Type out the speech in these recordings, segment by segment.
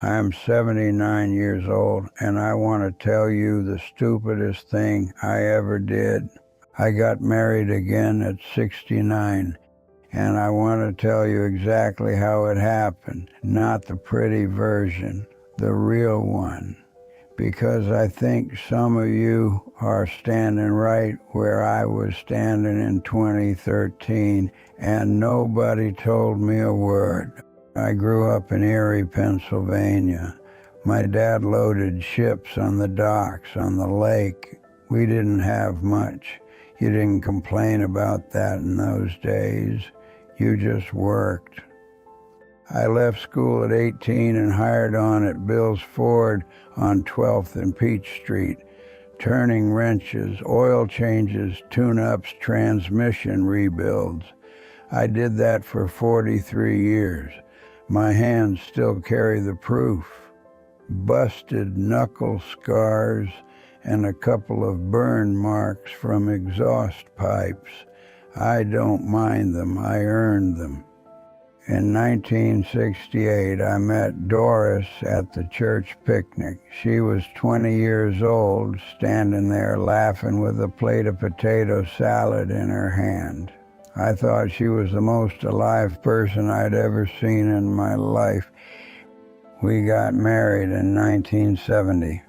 I'm 79 years old, and I want to tell you the stupidest thing I ever did. I got married again at 69, and I want to tell you exactly how it happened, not the pretty version, the real one. Because I think some of you are standing right where I was standing in 2013, and nobody told me a word. I grew up in Erie, Pennsylvania. My dad loaded ships on the docks, on the lake. We didn't have much. You didn't complain about that in those days. You just worked. I left school at 18 and hired on at Bill's Ford on 12th and Peach Street, turning wrenches, oil changes, tune-ups, transmission rebuilds. I did that for 43 years. My hands still carry the proof. Busted knuckle scars and a couple of burn marks from exhaust pipes. I don't mind them, I earned them. In 1968, I met Doris at the church picnic. She was 20 years old, standing there laughing with a plate of potato salad in her hand. I thought she was the most alive person I'd ever seen in my life. We got married in 1970.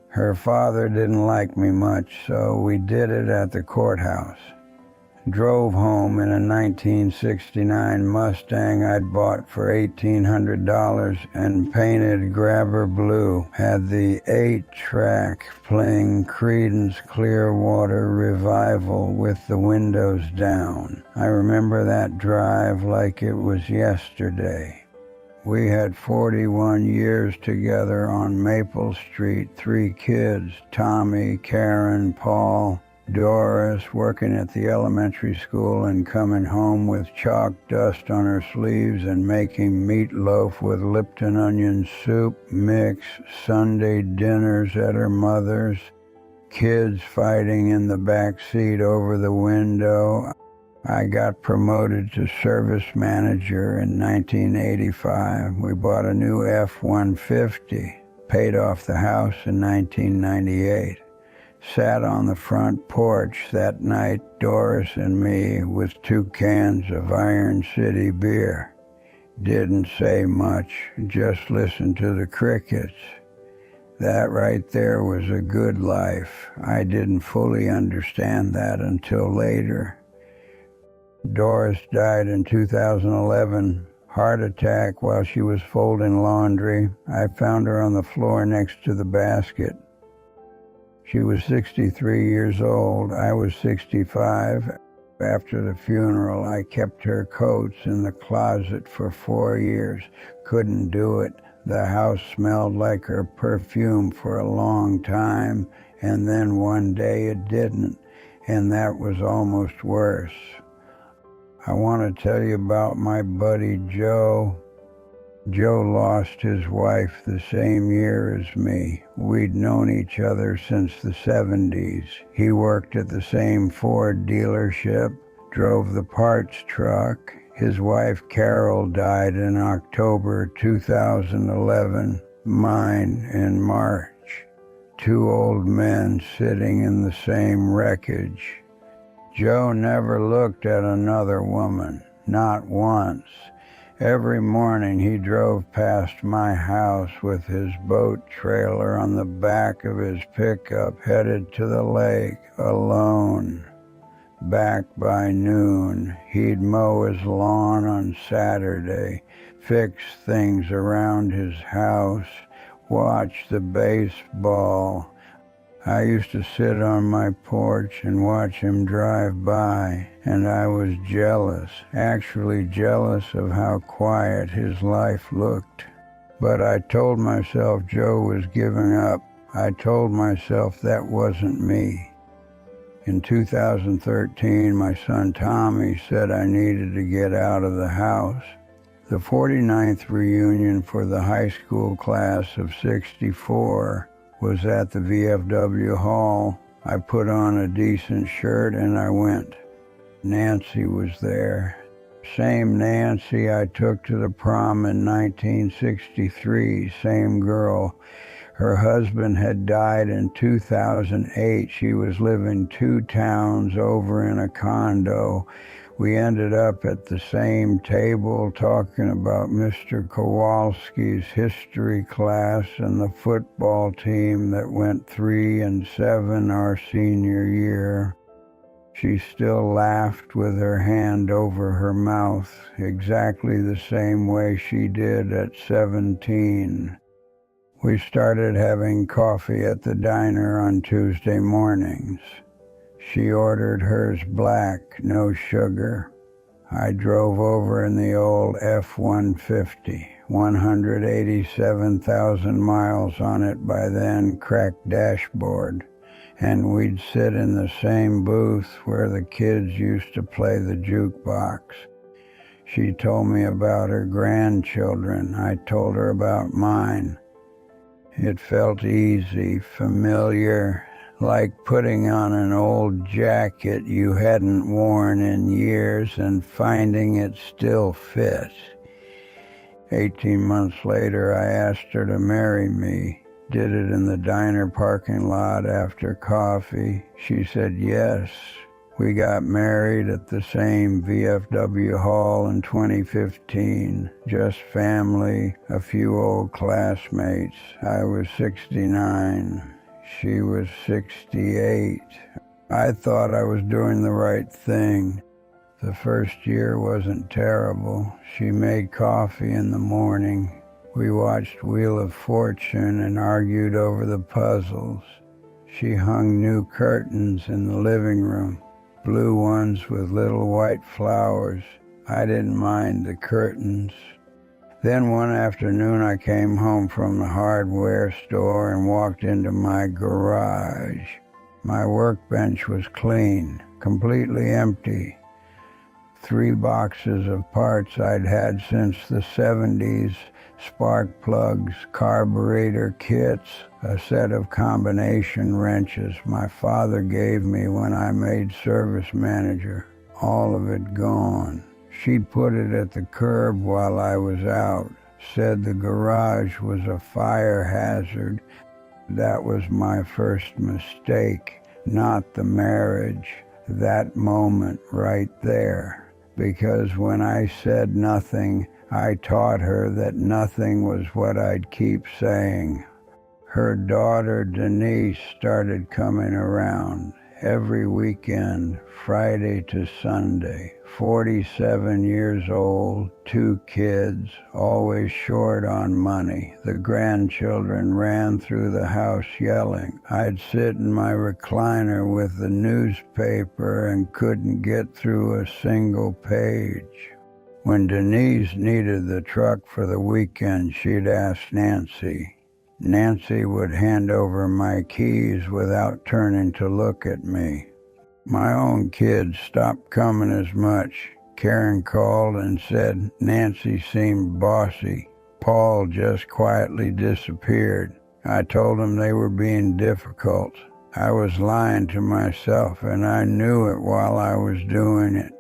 Her father didn't like me much, so we did it at the courthouse. Drove home in a 1969 Mustang I'd bought for $1,800 and painted grabber blue. Had the 8-track playing Creedence Clearwater Revival with the windows down. I remember that drive like it was yesterday. We had 41 years together on Maple Street, 3 kids, Tommy, Karen, Paul, Doris, working at the elementary school and coming home with chalk dust on her sleeves and making meatloaf with Lipton onion soup mix, Sunday dinners at her mother's, kids fighting in the back seat over the window. I got promoted to service manager in 1985. We bought a new F-150, paid off the house in 1998. Sat on the front porch that night, Doris and me, with 2 cans of Iron City beer. Didn't say much, just listened to the crickets. That right there was a good life. I didn't fully understand that until later. Doris died in 2011, heart attack while she was folding laundry. I found her on the floor next to the basket. She was 63 years old. I was 65. After the funeral, I kept her coats in the closet for 4 years. Couldn't do it. The house smelled like her perfume for a long time, and then one day it didn't, and that was almost worse. I want to tell you about my buddy Joe. Joe lost his wife the same year as me. We'd known each other since the 70s. He worked at the same Ford dealership, drove the parts truck. His wife Carol died in October 2011, mine in March. 2 old men sitting in the same wreckage. Joe never looked at another woman, not once. Every morning he drove past my house with his boat trailer on the back of his pickup, headed to the lake, alone. Back by noon, he'd mow his lawn on Saturday, fix things around his house, watch the baseball. I used to sit on my porch and watch him drive by, and I was jealous, actually jealous of how quiet his life looked. But I told myself Joe was giving up. I told myself that wasn't me. In 2013, my son Tommy said I needed to get out of the house. The 49th reunion for the high school class of '64 was at the VFW Hall. I put on a decent shirt and I went. Nancy was there. Same Nancy I took to the prom in 1963, same girl. Her husband had died in 2008. She was living 2 towns over in a condo. We ended up at the same table talking about Mr. Kowalski's history class and the football team that went 3-7 our senior year. She still laughed with her hand over her mouth, exactly the same way she did at 17. We started having coffee at the diner on Tuesday mornings. She ordered hers black, no sugar. I drove over in the old F-150, 187,000 miles on it by then, cracked dashboard. And we'd sit in the same booth where the kids used to play the jukebox. She told me about her grandchildren. I told her about mine. It felt easy, familiar, like putting on an old jacket you hadn't worn in years and finding it still fit. 18 months later, I asked her to marry me. Did it in the diner parking lot after coffee. She said yes. We got married at the same VFW hall in 2015. Just family, a few old classmates. I was 69. She was 68. I thought I was doing the right thing. The first year wasn't terrible. She made coffee in the morning. We watched Wheel of Fortune and argued over the puzzles. She hung new curtains in the living room, blue ones with little white flowers. I didn't mind the curtains. Then one afternoon I came home from the hardware store and walked into my garage. My workbench was clean, completely empty. 3 boxes of parts I'd had since the 70s, spark plugs, carburetor kits, a set of combination wrenches my father gave me when I made service manager. All of it gone. She'd put it at the curb while I was out, said the garage was a fire hazard. That was my first mistake, not the marriage, that moment right there. Because when I said nothing, I taught her that nothing was what I'd keep saying. Her daughter Denise started coming around every weekend, Friday to Sunday. 47 years old, 2 kids, always short on money. The grandchildren ran through the house yelling. I'd sit in my recliner with the newspaper and couldn't get through a single page. When Denise needed the truck for the weekend, she'd ask Nancy. Nancy would hand over my keys without turning to look at me. My own kids stopped coming as much. Karen called and said Nancy seemed bossy. Paul just quietly disappeared. I told them they were being difficult. I was lying to myself, and I knew it while I was doing it.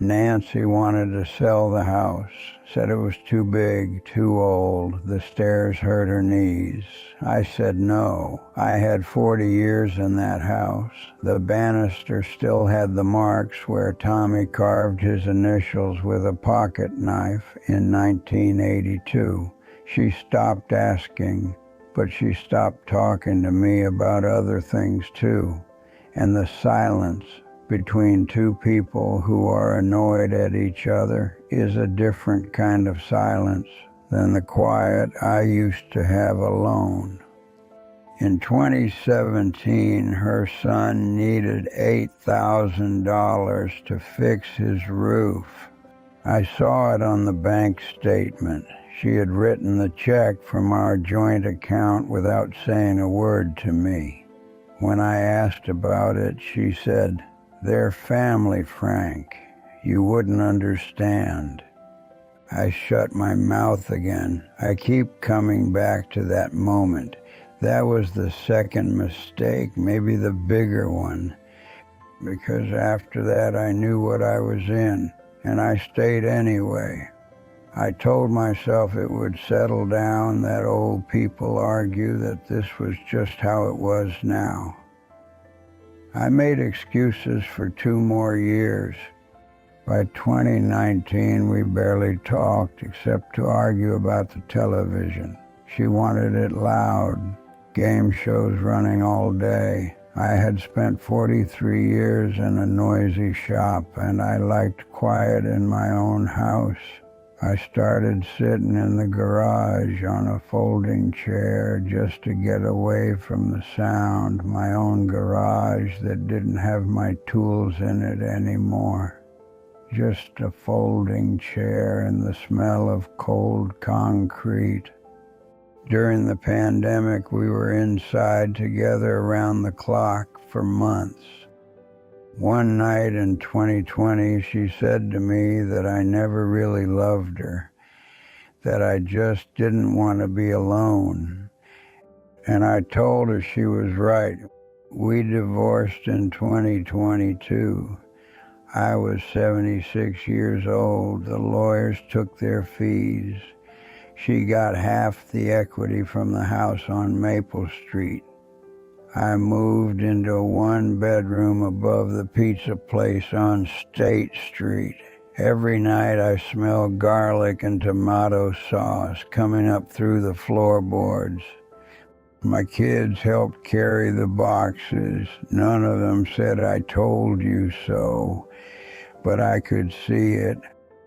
Nancy wanted to sell the house, said it was too big, too old, the stairs hurt her knees. I said no. I had 40 years in that house. The banister still had the marks where Tommy carved his initials with a pocket knife in 1982. She stopped asking, but she stopped talking to me about other things too. And the silence between 2 people who are annoyed at each other is a different kind of silence than the quiet I used to have alone. In 2017, her son needed $8,000 to fix his roof. I saw it on the bank statement. She had written the check from our joint account without saying a word to me. When I asked about it, she said, "They're family, Frank. You wouldn't understand." I shut my mouth again. I keep coming back to that moment. That was the second mistake, maybe the bigger one, because after that I knew what I was in. and I stayed anyway. I told myself it would settle down, that old people argue that this was just how it was now. I made excuses for 2 more years. By 2019, we barely talked except to argue about the television. She wanted it loud, game shows running all day. I had spent 43 years in a noisy shop, and I liked quiet in my own house. I started sitting in the garage on a folding chair just to get away from the sound, my own garage that didn't have my tools in it anymore. Just a folding chair and the smell of cold concrete. During the pandemic, we were inside together around the clock for months. One night in 2020, she said to me that I never really loved her, that I just didn't want to be alone. And I told her she was right. We divorced in 2022. I was 76 years old. The lawyers took their fees. She got half the equity from the house on Maple Street. I moved into a 1-bedroom above the pizza place on State Street. Every night I smelled garlic and tomato sauce coming up through the floorboards. My kids helped carry the boxes. None of them said I told you so, but I could see it.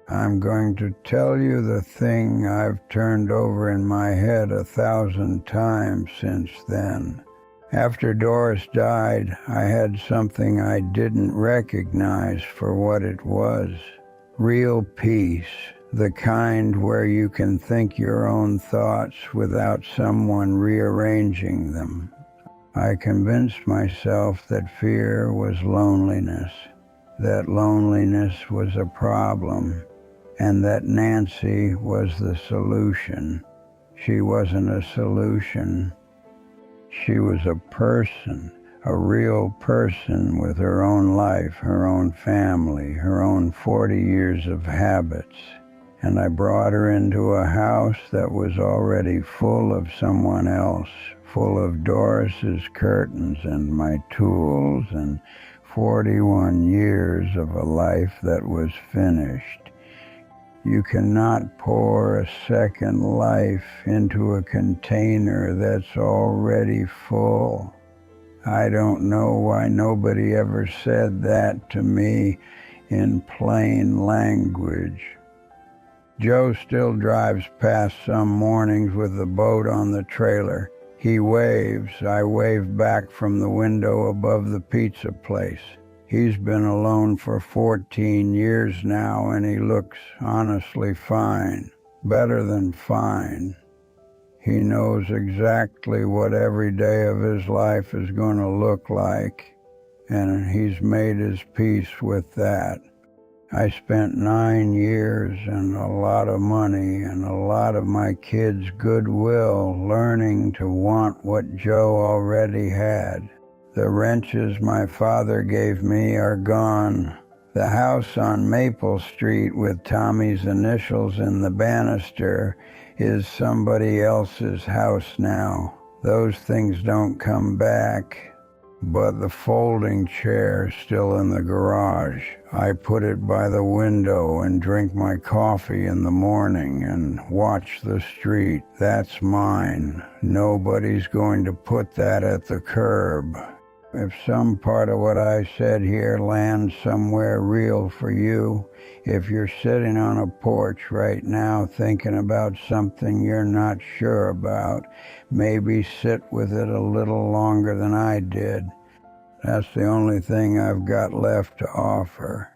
I'm going to tell you the thing I've turned over in my head 1,000 times since then. After Doris died, I had something I didn't recognize for what it was. Real peace, the kind where you can think your own thoughts without someone rearranging them. I convinced myself that fear was loneliness, that loneliness was a problem, and that Nancy was the solution. She wasn't a solution. She was a person, a real person with her own life, her own family, her own 40 years of habits. And I brought her into a house that was already full of someone else, full of Doris's curtains and my tools and 41 years of a life that was finished. You cannot pour a second life into a container that's already full. I don't know why nobody ever said that to me in plain language. Joe still drives past some mornings with the boat on the trailer. He waves. I wave back from the window above the pizza place. He's been alone for 14 years now, and he looks honestly fine, better than fine. He knows exactly what every day of his life is going to look like, and he's made his peace with that. I spent 9 years and a lot of money and a lot of my kids' goodwill learning to want what Joe already had. The wrenches my father gave me are gone. The house on Maple Street with Tommy's initials in the banister is somebody else's house now. Those things don't come back. But the folding chair is still in the garage. I put it by the window and drink my coffee in the morning and watch the street. That's mine. Nobody's going to put that at the curb. If some part of what I said here lands somewhere real for you, if you're sitting on a porch right now thinking about something you're not sure about, maybe sit with it a little longer than I did. That's the only thing I've got left to offer.